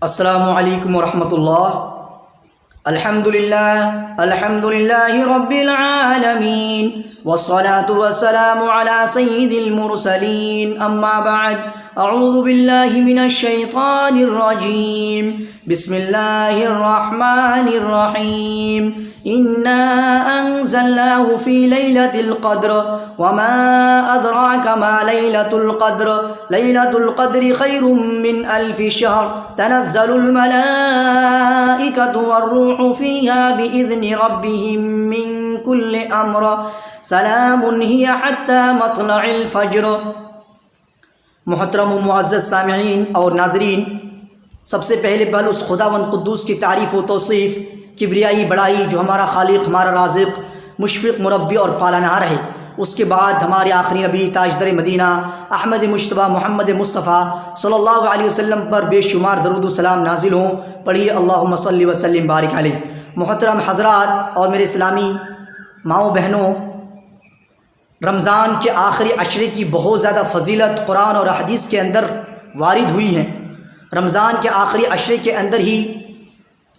السلام علیکم ورحمۃ اللہ۔ الحمد للہ رب العالمین والصلاة والسلام علی سید المرسلین، اما بعد اعوذ باللہ من الشیطان الرجیم، بسم اللہ الرحمن الرحیم۔ انا انزلناه فی لیلۃ القدر وما ادراک ما لیلۃ القدر، لیلۃ القدر خیر من الف شہر، تنزل الملائکۃ والروح فیہا بإذن ربہم من کل امر، سلام ہی حتی مطلع الفجر۔ محترم و معزز سامعین اور ناظرین، سب سے پہلے اس خداوند قدوس کی تعریف و توصیف، کبریائی بڑائی جو ہمارا خالق، ہمارا رازق، مشفق، مربی اور پالنہار ہے۔ اس کے بعد ہمارے آخری نبی تاجدر مدینہ احمد مجتبیٰ محمد مصطفیٰ صلی اللہ علیہ وسلم پر بے شمار درود و سلام نازل ہوں۔ پڑھیے اللہم صلی وسلم بارک علیہ۔ محترم حضرات اور میرے اسلامی ماؤں بہنوں، رمضان کے آخری عشرے کی بہت زیادہ فضیلت قرآن اور حدیث کے اندر وارد ہوئی ہیں۔ رمضان کے آخری عشرے کے اندر ہی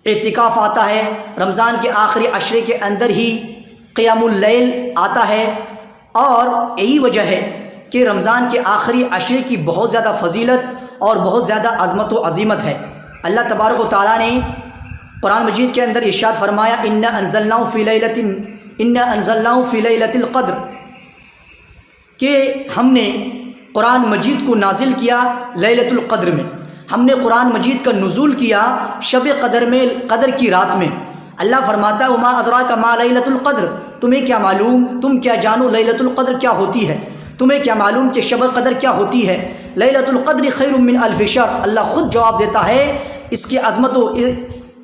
اعتکاف آتا ہے، رمضان کے آخری عشرے کے اندر ہی قیام اللیل آتا ہے، اور یہی وجہ ہے کہ رمضان کے آخری عشرے کی بہت زیادہ فضیلت اور بہت زیادہ عظمت و عظیمت ہے۔ اللہ تبارک و تعالیٰ نے قرآن مجید کے اندر ارشاد فرمایا، انا انزلناه فی لیلۃ القدر، کہ ہم نے قرآن مجید کو نازل کیا لیلۃ القدر میں، ہم نے قرآن مجید کا نزول کیا شب قدر میں، قدر کی رات میں۔ اللہ فرماتا ہے وما ادراک ما لیلۃ القدر، تمہیں کیا معلوم، تم کیا جانو لیلۃ القدر کیا ہوتی ہے، تمہیں کیا معلوم کہ شب قدر کیا ہوتی ہے۔ لیلۃ القدر خیر من الف شہر، اللہ خود جواب دیتا ہے اس کی عظمت و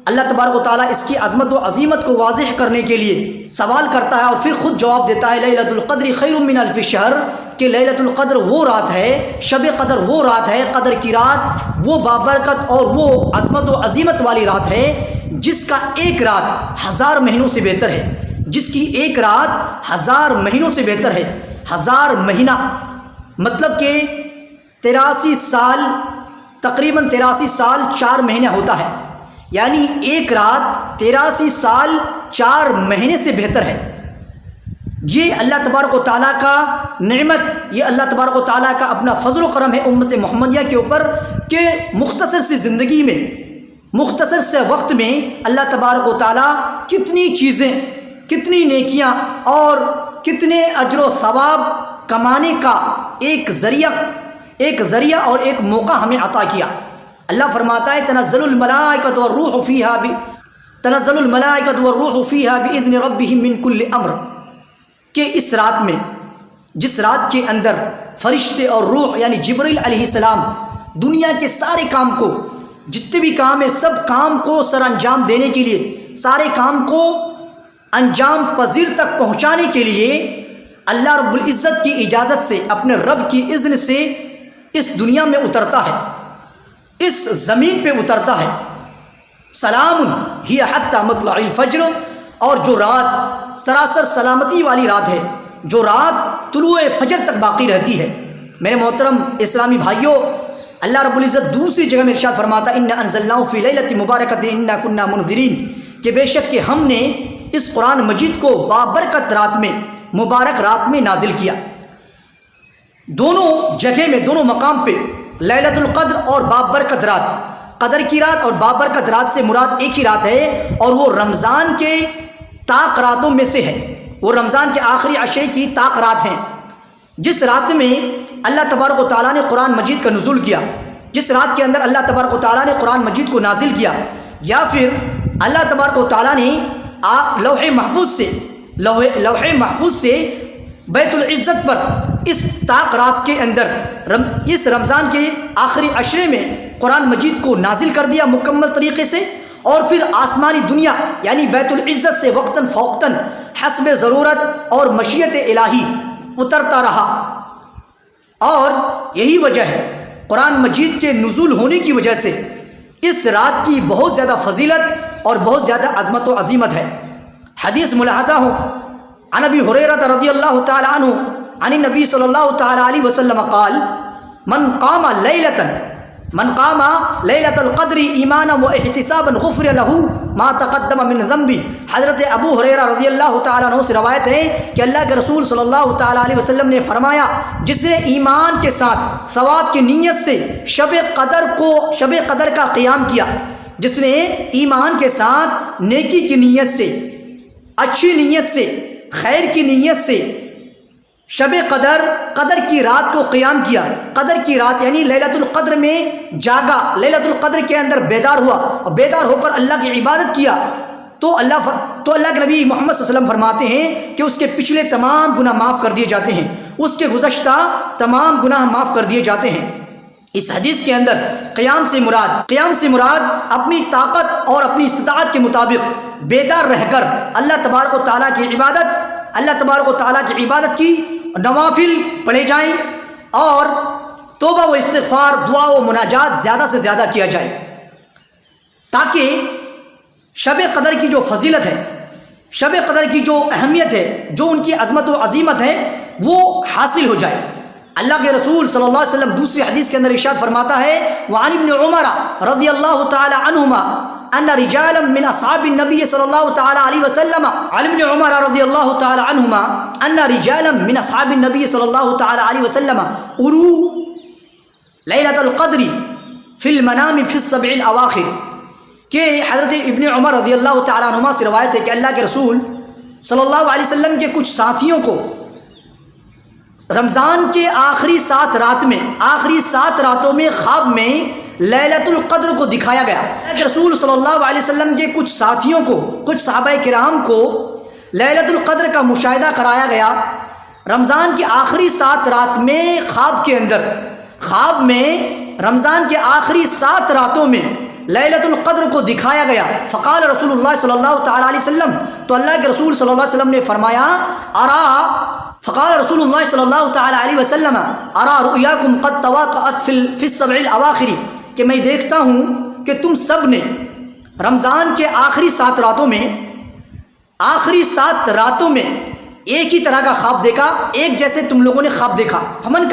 اللہ تبارک و تعالیٰ اس کی عظمت و عظیمت کو واضح کرنے کے لیے سوال کرتا ہے اور پھر خود جواب دیتا ہے لیلۃ القدر خیر من الف شہر، کہ لیلۃ القدر وہ رات ہے، شب قدر وہ رات ہے، قدر کی رات وہ بابرکت اور وہ عظمت و عظیمت والی رات ہے جس کا ایک رات 1000 مہینوں سے بہتر ہے، جس کی ایک رات 1000 مہینوں سے بہتر ہے۔ 1000 مہینہ مطلب کہ 83 سال، تقریباً 83 سال 4 مہینے ہوتا ہے، یعنی ایک رات 83 سال 4 مہینے سے بہتر ہے۔ یہ اللہ تبارک و تعالیٰ کا نعمت، یہ اللہ تبارک و تعالیٰ کا اپنا فضل و کرم ہے امت محمدیہ کے اوپر، کہ مختصر سی زندگی میں، مختصر سے وقت میں اللہ تبارک و تعالیٰ کتنی چیزیں، کتنی نیکیاں اور کتنے اجر و ثواب کمانے کا ایک ذریعہ اور ایک موقع ہمیں عطا کیا۔ اللہ فرماتا ہے تنزل الملائکۃ والروح فیہا بإذن ربہم من کل امر، کہ اس رات میں، جس رات کے اندر فرشتے اور روح یعنی جبرائیل علیہ السلام دنیا کے سارے کام کو، جتنے بھی کام ہیں سب کام کو سر انجام دینے کے لیے، سارے کام کو انجام پذیر تک پہنچانے کے لیے اللہ رب العزت کی اجازت سے، اپنے رب کی اذن سے اس دنیا میں اترتا ہے، اس زمین پہ اترتا ہے۔ سلام ہی حتی مطلع الفجر، اور جو رات سراسر سلامتی والی رات ہے، جو رات طلوع فجر تک باقی رہتی ہے۔ میرے محترم اسلامی بھائیوں، اللہ رب العزت دوسری جگہ میں ارشاد فرماتا انا انزلناه فی لیلۃ مبارکۃ انا کنا منذرین، کہ بے شک کہ ہم نے اس قرآن مجید کو بابرکت رات میں، مبارک رات میں نازل کیا۔ دونوں جگہ میں، دونوں مقام پہ لیلۃ القدر اور بابرکت رات، قدر کی رات اور بابرکت رات سے مراد ایک ہی رات ہے، اور وہ رمضان کے طاق راتوں میں سے ہے، وہ رمضان کے آخری عشرے کی طاق رات ہیں، جس رات میں اللہ تبارک و تعالیٰ نے قرآن مجید کا نزول کیا، جس رات کے اندر اللہ تبارک و تعالیٰ نے قرآن مجید کو نازل کیا، یا پھر اللہ تبارک و تعالیٰ نے لوح محفوظ سے بیت العزت پر اس طاق رات کے اندر، اس رمضان کے آخری عشرے میں قرآن مجید کو نازل کر دیا مکمل طریقے سے، اور پھر آسمانی دنیا یعنی بیت العزت سے وقتاً فوقتاً حسب ضرورت اور مشیت الہی اترتا رہا۔ اور یہی وجہ ہے قرآن مجید کے نزول ہونے کی وجہ سے اس رات کی بہت زیادہ فضیلت اور بہت زیادہ عظمت و عظیمت ہے۔ حدیث ملاحظہ ہو، عن ابی ہریرہ رضی اللہ تعالی عنہ عن النبی صلی اللہ تعالی علیہ وسلم قال من قام لیلۃ من قام لیلۃ القدر ایمانا و احتسابا غفر له ما تقدم من ذنبی۔ حضرت ابو ہریرہ رضی اللہ تعالیٰ عنہ سے روایت ہے کہ اللہ کے رسول صلی اللہ تعالیٰ علیہ وسلم نے فرمایا، جس نے ایمان کے ساتھ ثواب کی نیت سے شب قدر کا قیام کیا، جس نے ایمان کے ساتھ نیکی کی نیت سے، اچھی نیت سے، خیر کی نیت سے شب قدر کی رات کو قیام کیا، قدر کی رات یعنی لیلۃ القدر میں جاگا، لیلۃ القدر کے اندر بیدار ہوا اور بیدار ہو کر اللہ کی عبادت کیا، تو اللہ کے نبی محمد صلی اللہ علیہ وسلم فرماتے ہیں کہ اس کے پچھلے تمام گناہ معاف کر دیے جاتے ہیں، اس کے گزشتہ تمام گناہ معاف کر دیے جاتے ہیں۔ اس حدیث کے اندر قیام سے مراد اپنی طاقت اور اپنی استطاعت کے مطابق بیدار رہ کر اللہ تبارک و تعالیٰ کی عبادت کی نوافل پڑھے جائیں اور توبہ و استغفار، دعا و مناجات زیادہ سے زیادہ کیا جائے، تاکہ شب قدر کی جو فضیلت ہے، شب قدر کی جو اہمیت ہے، جو ان کی عظمت و عظیمت ہے، وہ حاصل ہو جائے۔ اللہ کے رسول صلی اللہ علیہ وسلم دوسری حدیث کے اندر ارشاد فرماتا ہے، وعن ابن عمر رضی اللہ تعالی عنہما ان رجالا من اصحاب النبی صلی اللہ تعالی علیہ وسلم، عن ابن عمر رضی اللہ تعالی عنہما ان رجالا من اصحاب النبی صلی اللہ تعالی علیہ وسلم اروا لیلۃ القدر فی المنام فی السبع الاواخر، کہ حضرت ابن عمر رضی اللہ تعالی عنہما سے روایت ہے کہ اللہ کے رسول صلی اللہ علیہ وسلم کے کچھ ساتھیوں کو رمضان کے آخری 7 راتوں میں خواب میں لیلۃ القدر کو دکھایا گیا۔ رسول صلی اللہ علیہ وسلم کے کچھ ساتھیوں کو، کچھ صحابہ کرام کو لیلۃ القدر کا مشاہدہ کرایا گیا۔ رمضان کی آخری 7 رات میں خواب میں رمضان کے آخری 7 راتوں میں لیلۃ القدر کو دکھایا گیا۔ فقال رسول اللہ صلی اللہ تعالی علیہ وسلم، تو اللہ کے رسول صلی اللہ علیہ وسلم نے فرمایا، فقال رسول اللہ صلی اللہ تعالی علیہ وسلم ارا رؤیاکم قد تواطأت فی السبع الاواخر، کہ میں دیکھتا ہوں کہ تم سب نے رمضان کے آخری 7 راتوں میں ایک ہی طرح کا خواب دیکھا، ایک جیسے تم لوگوں نے خواب دیکھا۔ فمن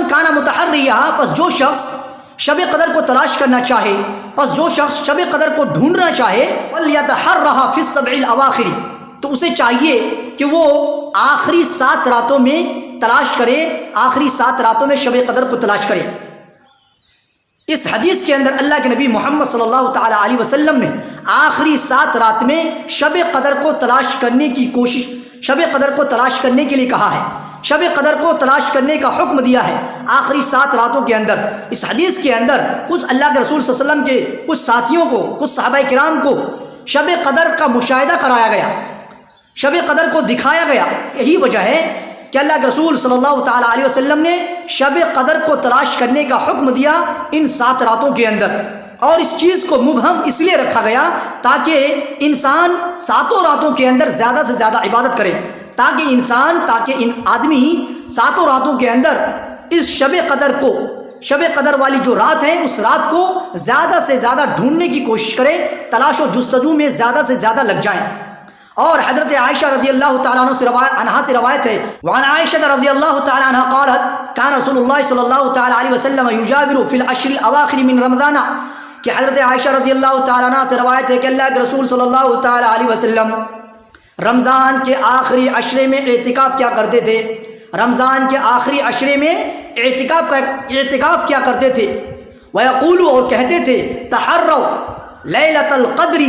کان متحریہا، پس جو شخص شب قدر کو تلاش کرنا چاہے، جو شخص شب قدر کو ڈھونڈنا چاہے، فلیتحرھا فی السبع الاواخر، تو اسے چاہیے کہ وہ آخری 7 راتوں میں تلاش کرے، آخری 7 راتوں میں شب قدر کو تلاش کرے۔ اس حدیث کے اندر اللہ کے نبی محمد صلی اللہ تعالی علیہ وسلم نے آخری 7 رات میں شب قدر کو تلاش کرنے کی کوشش، شب قدر کو تلاش کرنے کے لیے کہا ہے، شب قدر کو تلاش کرنے کا حکم دیا ہے آخری 7 راتوں کے اندر۔ اس حدیث کے اندر کچھ اللہ کے رسول صلی اللہ علیہ وسلم کے کچھ ساتھیوں کو، کچھ صحابہ کرام کو شب قدر کا مشاہدہ کرایا گیا، شب قدر کو دکھایا گیا۔ یہی وجہ ہے کہ اللہ کے رسول صلی اللہ تعالی علیہ وسلم نے شب قدر کو تلاش کرنے کا حکم دیا ان 7 راتوں کے اندر، اور اس چیز کو مبہم اس لیے رکھا گیا تاکہ انسان 7 راتوں کے اندر زیادہ سے زیادہ عبادت کرے، تاکہ آدمی 7 راتوں کے اندر اس شب قدر والی جو رات ہے، اس رات کو زیادہ سے زیادہ ڈھونڈنے کی کوشش کرے، تلاش و جستجو میں زیادہ سے زیادہ لگ جائیں۔ اور حضرت عائشہ رضی اللہ تعالیٰ عنہ سے روایت ہے، وعن عائشہ رضی اللہ تعالیٰ عنہ قالت کان رسول اللہ صلی اللہ تعالیٰ علیہ وسلم یجاور فی العشر الاواخر من رمضان، کہ حضرت عائشہ رضی اللہ تعالیٰ عنہ سے روایت ہے کہ اللہ کے رسول صلی اللہ تعالیٰ علیہ وسلم رمضان کے آخری عشرے میں اعتکاف کیا کرتے تھے، رمضان کے آخری عشرے میں اعتکاف کیا کرتے تھے۔ ویقول، اور کہتے تھے، تحروا لیلۃ القدر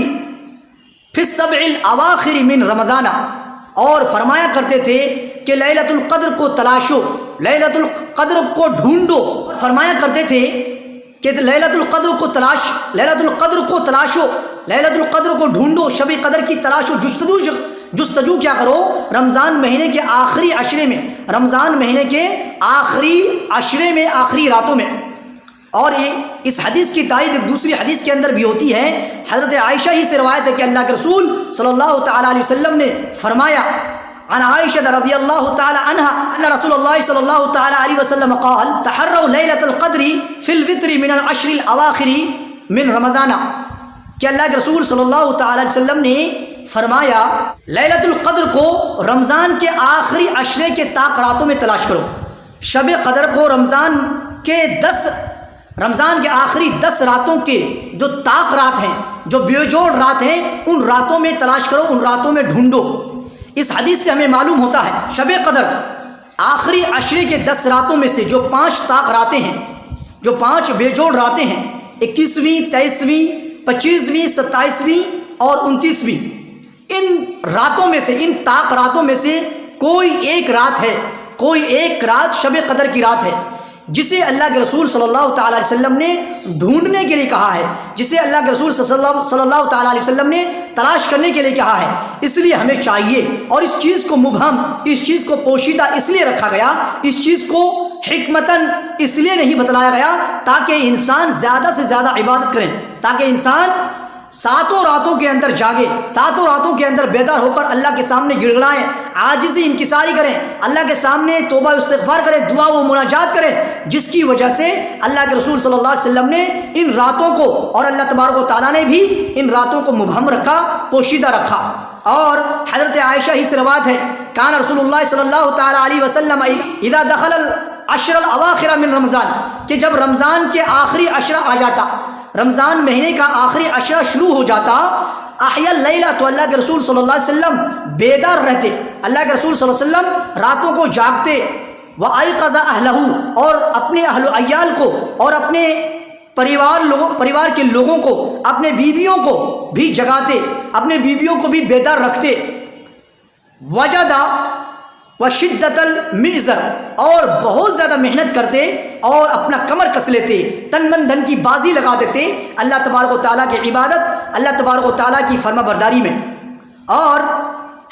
فی السبع الاواخر من رمضان، اور فرمایا کرتے تھے کہ لیلۃ القدر کو تلاشو، لیلۃ القدر کو ڈھونڈو، فرمایا کرتے تھے کہ لیلۃ القدر کو تلاشو، لیلۃ القدر کو ڈھونڈو، شب قدر کی تلاش و جستجو کیا کرو رمضان مہینے کے آخری عشرے میں، رمضان مہینے کے آخری عشرے میں، آخری راتوں میں۔ اور اس حدیث کی تائید ایک دوسری حدیث کے اندر بھی ہوتی ہے، حضرت عائشہ ہی سے روایت ہے کہ اللہ کے رسول صلی اللہ تعالی علیہ وسلم نے فرمایا، عن عائشہ رضی اللہ تعالی عنہ ان رسول اللہ صلی اللہ تعالی علیہ وسلم قال تحروا لیلۃ القدر فی الوتر من العشر الاواخر من رمضان، کہ اللہ کے رسول صلی اللہ تعالی علیہ وسلم نے فرمایا لیلۃ القدر کو رمضان کے آخری عشرے کے طاق راتوں میں تلاش کرو، شب قدر کو رمضان کے رمضان کے آخری 10 راتوں کے جو طاق رات ہیں، جو بیجوڑ رات ہیں، ان راتوں میں تلاش کرو، ان راتوں میں ڈھونڈو۔ اس حدیث سے ہمیں معلوم ہوتا ہے شب قدر آخری عشرے کے 10 راتوں میں سے جو 5 طاق راتیں ہیں، جو 5 بیجوڑ راتیں ہیں، 21ویں، 23ویں، 25ویں، 27ویں اور 29ویں، ان راتوں میں سے، ان طاق راتوں میں سے کوئی ایک رات ہے، کوئی ایک رات شب قدر کی رات ہے جسے اللہ کے رسول صلی اللہ تعالیٰ علیہ وسلم نے ڈھونڈنے کے لیے کہا ہے، جسے اللہ کے رسول صلی اللہ تعالیٰ علیہ وسلم نے تلاش کرنے کے لیے کہا ہے۔ اس لیے ہمیں چاہیے، اور اس چیز کو مبہم، اس چیز کو پوشیدہ اس لیے رکھا گیا، اس چیز کو حکمتاً اس لیے نہیں بتلایا گیا تاکہ انسان زیادہ سے زیادہ عبادت کریں، تاکہ انسان 7 راتوں کے اندر جاگے، 7 راتوں کے اندر بیدار ہو کر اللہ کے سامنے گڑ گڑائیں، عاجزی انکساری کریں، اللہ کے سامنے توبہ و استغفار کریں، دعا و مناجات کریں، جس کی وجہ سے اللہ کے رسول صلی اللہ علیہ وسلم نے ان راتوں کو، اور اللہ تبارک و تعالیٰ نے بھی ان راتوں کو مبہم رکھا، پوشیدہ رکھا۔ اور حضرت عائشہ ہی سے روایت ہے، کان رسول اللہ صلی اللہ تعالیٰ علیہ وسلم اذا دخل العشر الاواخر من رمضان، کہ جب رمضان کے آخری عشرہ آ جاتا، رمضان مہینے کا آخری عشرہ شروع ہو جاتا، احیا اللیلہ، تو اللہ کے رسول صلی اللہ علیہ وسلم بیدار رہتے، اللہ کے رسول صلی اللہ علیہ وسلم راتوں کو جاگتے، وایقظ اہلہ، اور اپنے اہل و عیال کو اور اپنے پریوار کے لوگوں کو، اپنے بیویوں کو بھی جگاتے، اپنے بیویوں کو بھی بیدار رکھتے، وجد وشدت المئزر، اور بہت زیادہ محنت کرتے اور اپنا کمر کس لیتے، تن من دھن کی بازی لگا دیتے اللہ تبارک و تعالیٰ کی عبادت، اللہ تبارک و تعالیٰ کی فرما برداری میں۔ اور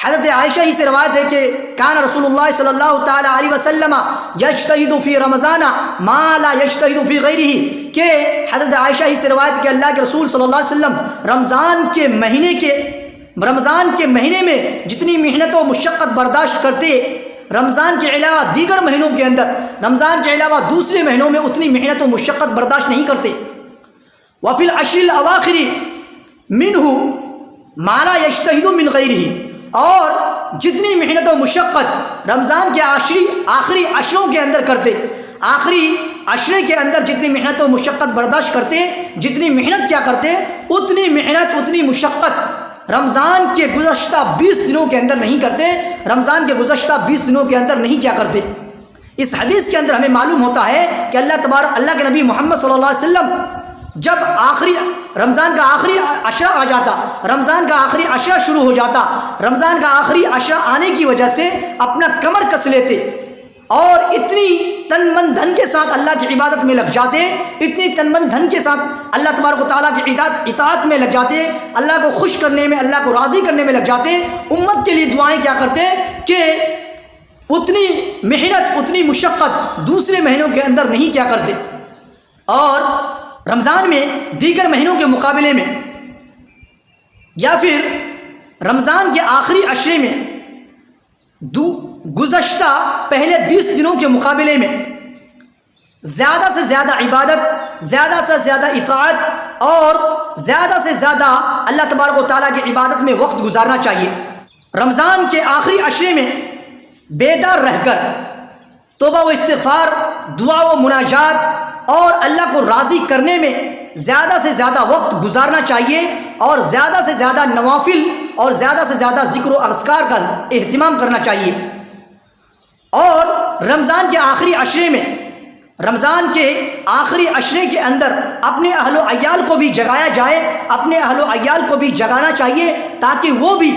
حضرت عائشہ ہی سے روایت ہے کہ کان رسول اللہ صلی اللہ تعالیٰ علیہ وسلم یجتہد فی رمضان ما لا یجتہد فی غیرہ، کہ حضرت عائشہ ہی سے روایت ہے کہ اللہ کے رسول صلی اللہ علیہ وسلم رمضان کے مہینے میں جتنی محنت و مشقت برداشت کرتے، رمضان کے علاوہ دیگر مہینوں کے اندر، رمضان کے علاوہ دوسرے مہینوں میں اتنی محنت و مشقت برداشت نہیں کرتے۔ وفی العشر الاواخر منہ ما لا یجتہد من غیرہ، اور جتنی محنت و مشقت رمضان کے آخری عشروں کے اندر کرتے، آخری عشرے کے اندر جتنی محنت و مشقت برداشت کرتے، جتنی محنت کیا کرتے، اتنی محنت، اتنی مشقت رمضان کے گزشتہ 20 دنوں کے اندر نہیں کرتے، رمضان کے گزشتہ 20 دنوں کے اندر نہیں کیا کرتے۔ اس حدیث کے اندر ہمیں معلوم ہوتا ہے کہ اللہ کے نبی محمد صلی اللہ علیہ وسلم جب رمضان کا آخری عشرہ آ جاتا، رمضان کا آخری عشرہ شروع ہو جاتا، رمضان کا آخری عشرہ آنے کی وجہ سے اپنا کمر کس لیتے اور اتنی تن من دھن کے ساتھ اللہ کی عبادت میں لگ جاتے، اتنی تن من دھن کے ساتھ اللہ تبارک و تعالیٰ کی اطاعت میں لگ جاتے، اللہ کو خوش کرنے میں، اللہ کو راضی کرنے میں لگ جاتے، امت کے لیے دعائیں کیا کرتے کہ اتنی محنت، اتنی مشقت دوسرے مہینوں کے اندر نہیں کیا کرتے۔ اور رمضان میں دیگر مہینوں کے مقابلے میں یا پھر رمضان کے آخری عشرے میں گزشتہ پہلے 20 دنوں کے مقابلے میں زیادہ سے زیادہ عبادت، زیادہ سے زیادہ اطاعت اور زیادہ سے زیادہ اللہ تبارک و تعالیٰ کی عبادت میں وقت گزارنا چاہیے۔ رمضان کے آخری عشرے میں بیدار رہ کر توبہ و استغفار، دعا و مناجات اور اللہ کو راضی کرنے میں زیادہ سے زیادہ وقت گزارنا چاہیے، اور زیادہ سے زیادہ نوافل اور زیادہ سے زیادہ ذکر و اذکار کا اہتمام کرنا چاہیے۔ اور رمضان کے آخری عشرے میں، رمضان کے آخری عشرے کے اندر اپنے اہل و عیال کو بھی جگایا جائے، اپنے اہل و عیال کو بھی جگانا چاہیے تاکہ وہ بھی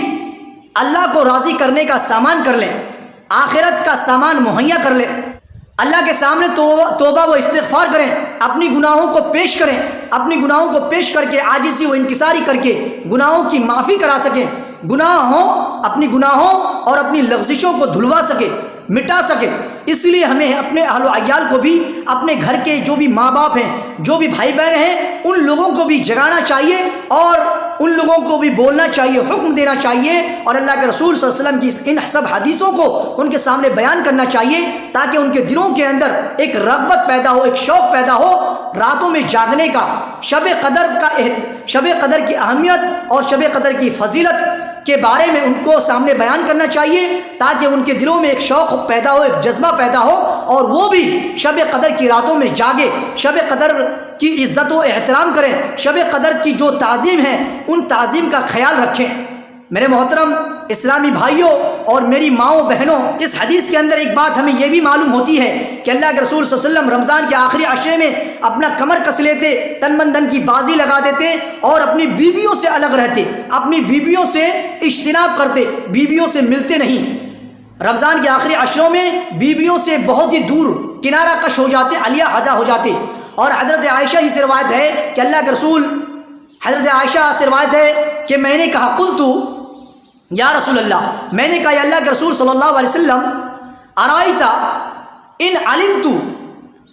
اللہ کو راضی کرنے کا سامان کر لیں، آخرت کا سامان مہیا کر لیں، اللہ کے سامنے توبہ و استغفار کریں، اپنی گناہوں کو پیش کریں، اپنی گناہوں کو پیش کر کے عاجزی و انکساری کر کے گناہوں کی معافی کرا سکیں، اپنی گناہوں اور اپنی لغزشوں کو دھلوا سکے، مٹا سکے۔ اس لیے ہمیں اپنے اہل و عیال کو بھی، اپنے گھر کے جو بھی ماں باپ ہیں، جو بھی بھائی بہن ہیں، ان لوگوں کو بھی جگانا چاہیے اور ان لوگوں کو بھی بولنا چاہیے، حکم دینا چاہیے، اور اللہ کے رسول صلی اللہ علیہ وسلم کی ان سب حدیثوں کو ان کے سامنے بیان کرنا چاہیے تاکہ ان کے دلوں کے اندر ایک رغبت پیدا ہو، ایک شوق پیدا ہو راتوں میں جاگنے کا، شب قدر کی اہمیت اور شب قدر کی فضیلت کے بارے میں ان کو سامنے بیان کرنا چاہیے تاکہ ان کے دلوں میں ایک شوق پیدا ہو، ایک جذبہ پیدا ہو، اور وہ بھی شب قدر کی راتوں میں جاگے، شب قدر کی عزت و احترام کریں، شب قدر کی جو تعظیم ہے ان تعظیم کا خیال رکھیں۔ میرے محترم اسلامی بھائیوں اور میری ماؤں بہنوں، اس حدیث کے اندر ایک بات ہمیں یہ بھی معلوم ہوتی ہے کہ اللہ کے رسول صلی اللہ علیہ وسلم رمضان کے آخری عشرے میں اپنا کمر کس لیتے، تن من دھن کی بازی لگا دیتے اور اپنی بیویوں سے الگ رہتے، اپنی بیویوں سے اجتناب کرتے، بیویوں سے ملتے نہیں۔ رمضان کے آخری عشروں میں بیویوں سے بہت ہی دور کنارہ کش ہو جاتے، علیہ حدا ہو جاتے۔ اور حضرت عائشہ ہی سے روایت ہے کہ اللہ کے رسول، حضرت عائشہ سے روایت ہے کہ میں نے کہا قلتو یا رسول اللہ، میں نے کہا یا اللہ کے رسول صلی اللہ علیہ وسلم، ارائیتا ان علمتو،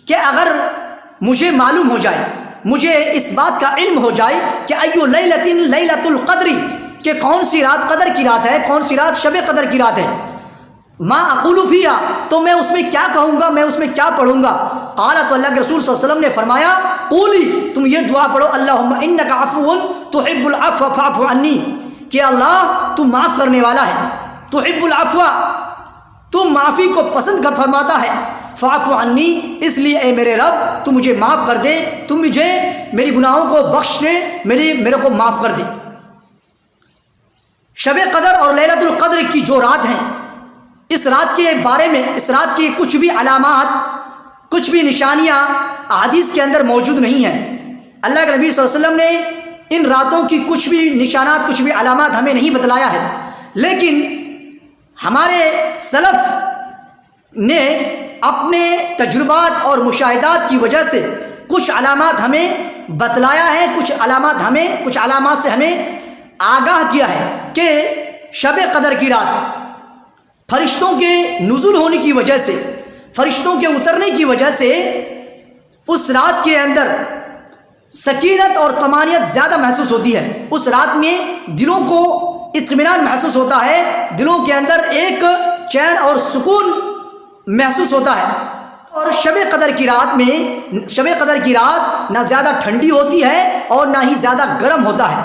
کہ اگر مجھے معلوم ہو جائے، مجھے اس بات کا علم ہو جائے کہ ایو لیلۃ لیلۃ القدر، کہ کون سی رات قدر کی رات ہے، کون سی رات شب قدر کی رات ہے، ما اقول فیہا، تو میں اس میں کیا کہوں گا، میں اس میں کیا پڑھوں گا۔ قال، تو اللہ کے رسول صلی اللہ علیہ وسلم نے فرمایا قولی، تم یہ دعا پڑھو، اللہم انک عفو تحب العفو فاعف عنی، کہ اللہ تو معاف کرنے والا ہے، تحب العفو، تو معافی کو پسند کر فرماتا ہے، فاعف عنی، اس لیے اے میرے رب تو مجھے معاف کر دے، تم مجھے میری گناہوں کو بخش دے، میرے کو معاف کر دے۔ شب قدر اور لیلۃ القدر کی جو رات ہیں، اس رات کے بارے میں، اس رات کی کچھ بھی علامات، کچھ بھی نشانیاں احادیث کے اندر موجود نہیں ہیں۔ اللہ کے نبی صلی اللہ علیہ وسلم نے ان راتوں کی کچھ بھی نشانات، کچھ بھی علامات ہمیں نہیں بتلایا ہے، لیکن ہمارے سلف نے اپنے تجربات اور مشاہدات کی وجہ سے کچھ علامات ہمیں بتلایا ہے، کچھ علامات سے ہمیں آگاہ کیا ہے کہ شب قدر کی رات فرشتوں کے نزول ہونے کی وجہ سے، فرشتوں کے اترنے کی وجہ سے اس رات کے اندر سکینت اور طمانینت زیادہ محسوس ہوتی ہے۔ اس رات میں دلوں کو اطمینان محسوس ہوتا ہے، دلوں کے اندر ایک چین اور سکون محسوس ہوتا ہے۔ اور شب قدر کی رات میں، شب قدر کی رات نہ زیادہ ٹھنڈی ہوتی ہے اور نہ ہی زیادہ گرم ہوتا ہے۔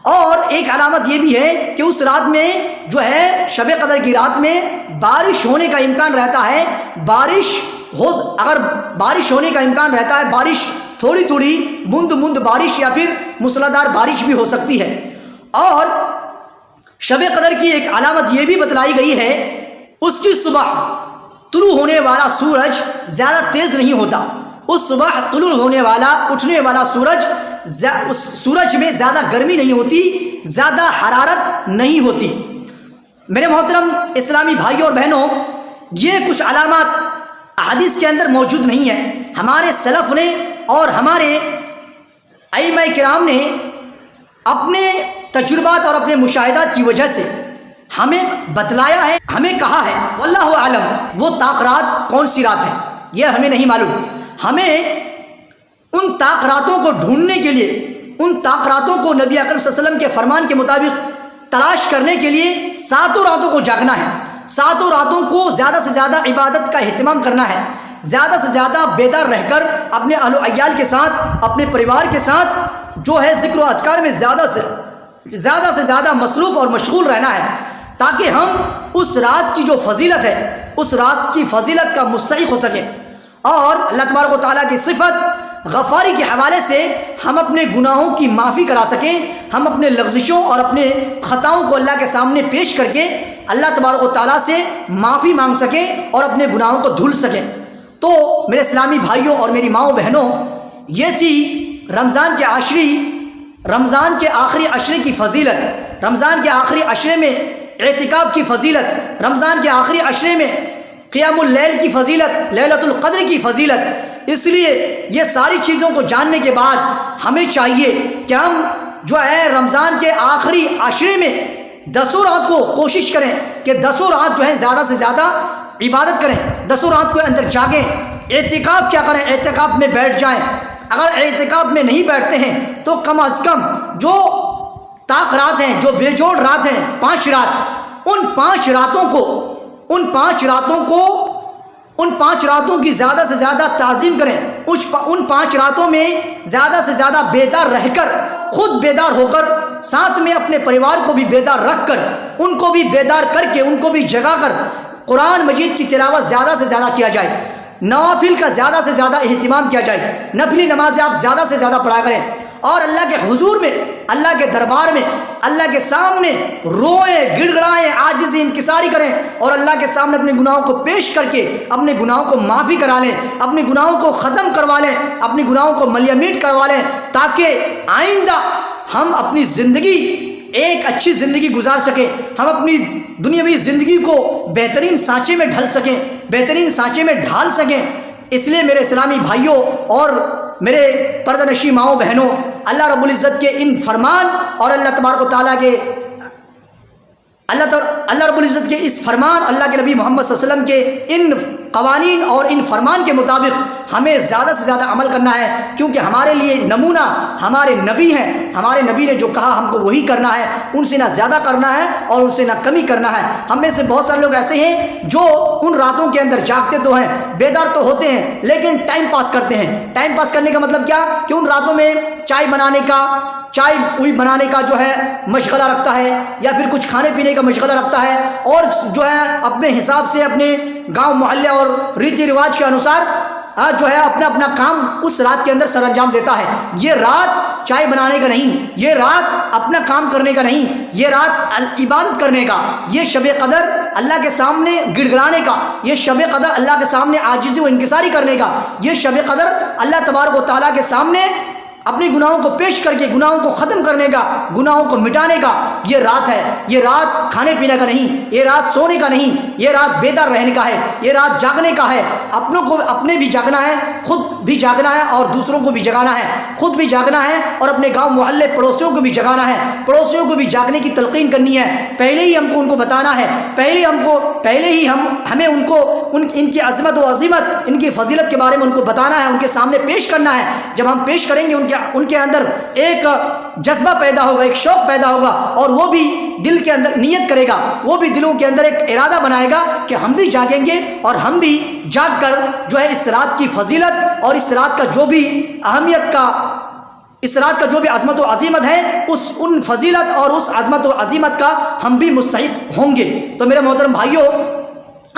اور ایک علامت یہ بھی ہے کہ اس رات میں جو ہے، شب قدر کی رات میں بارش ہونے کا امکان رہتا ہے، اگر بارش ہونے کا امکان رہتا ہے، بارش تھوڑی تھوڑی بوند بوند بارش یا پھر موسلادھار بارش بھی ہو سکتی ہے۔ اور شب قدر کی ایک علامت یہ بھی بتلائی گئی ہے، اس کی صبح طلوع ہونے والا سورج زیادہ تیز نہیں ہوتا، اس صبح طلوع ہونے والا، اٹھنے والا سورج، اس سورج میں زیادہ گرمی نہیں ہوتی، زیادہ حرارت نہیں ہوتی۔ میرے محترم اسلامی بھائیوں اور بہنوں، یہ کچھ علامات احادیث کے اندر موجود نہیں ہیں۔ ہمارے سلف نے اور ہمارے ائمہ کرام نے اپنے تجربات اور اپنے مشاہدات کی وجہ سے ہمیں بتلایا ہے، ہمیں کہا ہے، واللہ اعلم وہ طاق رات کون سی رات ہے یہ ہمیں نہیں معلوم۔ ہمیں ان طاق راتوں کو ڈھونڈنے کے لیے، ان طاق راتوں کو نبی اکرم صلی اللہ علیہ وسلم کے فرمان کے مطابق تلاش کرنے کے لیے ساتوں راتوں کو جاگنا ہے، ساتوں راتوں کو زیادہ سے زیادہ عبادت کا اہتمام کرنا ہے، زیادہ سے زیادہ بیدار رہ کر اپنے اہل و عیال کے ساتھ، اپنے پریوار کے ساتھ جو ہے ذکر و اذکار میں زیادہ سے زیادہ مصروف اور مشغول رہنا ہے، تاکہ ہم اس رات کی جو فضیلت ہے، اس رات کی فضیلت کا مستحق ہو سکیں۔ اور اللہ تبارک و تعالیٰ کی صفت غفاری کے حوالے سے ہم اپنے گناہوں کی معافی کرا سکیں، ہم اپنے لغزشوں اور اپنے خطاؤں کو اللہ کے سامنے پیش کر کے اللہ تبارک و تعالیٰ سے معافی مانگ سکیں اور اپنے گناہوں کو دھل سکیں۔ تو میرے اسلامی بھائیوں اور میری ماؤں بہنوں، یہ تھی رمضان کے آخری عشرے کی فضیلت، رمضان کے آخری عشرے میں اعتکاف کی فضیلت، رمضان کے آخری عشرے میں قیام اللیل کی فضیلت، لیلۃ القدر کی فضیلت۔ اس لیے یہ ساری چیزوں کو جاننے کے بعد ہمیں چاہیے کہ ہم جو ہے رمضان کے آخری عشرے میں 10 رات کو کوشش کریں کہ 10 رات جو ہے زیادہ سے زیادہ عبادت کریں، 10 رات کو اندر جاگیں۔ اعتکاف کیا کریں؟ اعتکاف میں بیٹھ جائیں۔ اگر اعتکاف میں نہیں بیٹھتے ہیں تو کم از کم جو طاق رات ہیں، جو بے جوڑ رات ہیں، 5 رات، ان 5 راتوں کو ان 5 راتوں کی زیادہ سے زیادہ تعظیم کریں، ان 5 راتوں میں زیادہ سے زیادہ بیدار رہ کر، خود بیدار ہو کر، ساتھ میں اپنے پریوار کو بھی بیدار رکھ کر، ان کو بھی بیدار کر کے، ان کو بھی جگا کر قرآن مجید کی تلاوت زیادہ سے زیادہ کیا جائے، نوافل کا زیادہ سے زیادہ اہتمام کیا جائے، نفلی نمازیں آپ زیادہ سے زیادہ پڑھا کریں، اور اللہ کے حضور میں، اللہ کے دربار میں، اللہ کے سامنے روئیں، گڑ گڑائیں، عاجزی انکساری کریں، اور اللہ کے سامنے اپنے گناہوں کو پیش کر کے اپنے گناہوں کو معافی کرا لیں، اپنے گناہوں کو ختم کروا لیں، اپنے گناہوں کو ملیمیٹ کروا لیں، تاکہ آئندہ ہم اپنی زندگی ایک اچھی زندگی گزار سکیں، ہم اپنی دنیاوی زندگی کو بہترین سانچے میں ڈھل سکیں، بہترین سانچے میں ڈھال سکیں۔ اس لیے میرے اسلامی بھائیوں اور میرے پردہ نشین ماؤں بہنوں، اللہ رب العزت کے ان فرمان اور اللہ تبارک و تعالیٰ کے اللہ رب العزت کے اس فرمان، اللہ کے نبی محمد صلی اللہ علیہ وسلم کے ان قوانین اور ان فرمان کے مطابق ہمیں زیادہ سے زیادہ عمل کرنا ہے، کیونکہ ہمارے لیے نمونہ ہمارے نبی ہیں، ہمارے نبی نے جو کہا ہم کو وہی کرنا ہے، ان سے نہ زیادہ کرنا ہے اور ان سے نہ کمی کرنا ہے۔ ہم میں سے بہت سارے لوگ ایسے ہیں جو ان راتوں کے اندر جاگتے تو ہیں، بیدار تو ہوتے ہیں، لیکن ٹائم پاس کرتے ہیں۔ ٹائم پاس کرنے کا مطلب کیا کہ ان راتوں میں چائے بنانے کا جو ہے مشغلہ رکھتا ہے، یا پھر کچھ کھانے پینے کا مشغلہ رکھتا ہے، اور جو ہے اپنے حساب سے اپنے گاؤں محلے اور ریتی رواج کے انوسار جو ہے اپنا کام اس رات کے اندر سر انجام دیتا ہے۔ یہ رات چائے بنانے کا نہیں، یہ رات اپنا کام کرنے کا نہیں، یہ رات عبادت کرنے کا، یہ شب قدر اللہ کے سامنے گڑ گڑانے کا، یہ شب قدر اللہ کے سامنے عاجزی و انکساری کرنے کا، یہ شب قدر اللہ تبارک و تعالیٰ کے سامنے اپنے گناہوں کو پیش کر کے گناہوں کو ختم کرنے کا، گناہوں کو مٹانے کا یہ رات ہے۔ یہ رات کھانے پینے کا نہیں، یہ رات سونے کا نہیں، یہ رات بیدار رہنے کا ہے، یہ رات جاگنے کا ہے۔ اپنے بھی جاگنا ہے، خود بھی جاگنا ہے اور دوسروں کو بھی جگانا ہے، خود بھی جاگنا ہے اور اپنے گاؤں محلے پڑوسیوں کو بھی جگانا ہے، پڑوسیوں کو بھی جاگنے کی تلقین کرنی ہے۔ پہلے ہی ہم کو ان کو بتانا ہے، پہلے ہی ہمیں ان کو ان کی عظمت و عظیمت، ان کی فضیلت کے بارے میں ان کو بتانا ہے، ان کے سامنے پیش کرنا ہے۔ جب ہم پیش کریں گے ان کے اندر ایک جذبہ پیدا ہوگا، ایک شوق پیدا ہوگا، اور وہ بھی دل کے اندر نیت کرے گا، وہ بھی دلوں کے اندر ایک ارادہ بنائے گا کہ ہم بھی جاگیں گے، اور ہم بھی جاگ کر جو ہے اس رات کی فضیلت اور اس رات کا جو بھی اہمیت کا، اس رات کا جو بھی عظمت و عظیمت ہے، ان فضیلت اور اس عظمت و عظیمت کا ہم بھی مستحق ہوں گے۔ تو میرے محترم بھائیوں،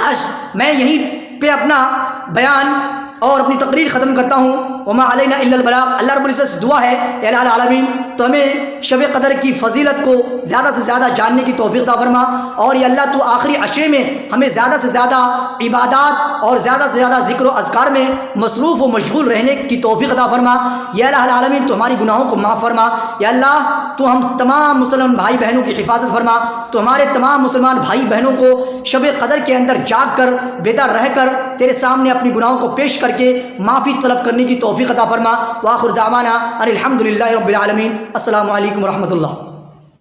آج میں یہیں پہ اپنا بیان اور اپنی تقریر ختم کرتا ہوں۔ وما علینا الا البلاغ۔ اللہ رب العزت سے دعا ہے اے الہ العالمین تو ہمیں شب قدر کی فضیلت کو زیادہ سے زیادہ جاننے کی توفیق عطا فرما، اور یا اللہ تو آخری عشرے میں ہمیں زیادہ سے زیادہ عبادات اور زیادہ سے زیادہ ذکر و اذکار میں مصروف و مشغول رہنے کی توفیق عطا فرما۔ یا الہ العالمین تو ہماری گناہوں کو معاف فرما۔ یا اللہ تو ہم تمام مسلمان بھائی بہنوں کی حفاظت فرما، تو ہمارے تمام مسلمان بھائی بہنوں کو شب قدر کے اندر جاگ کر بیدار رہ کر تیرے سامنے اپنی گناہوں کو پیش کر کے معافی طلب کرنے کی توفیق عطا فرما۔ وآخر دعوانا ان الحمد للہ رب العالمین۔ السلام علیکم ورحمۃ اللہ۔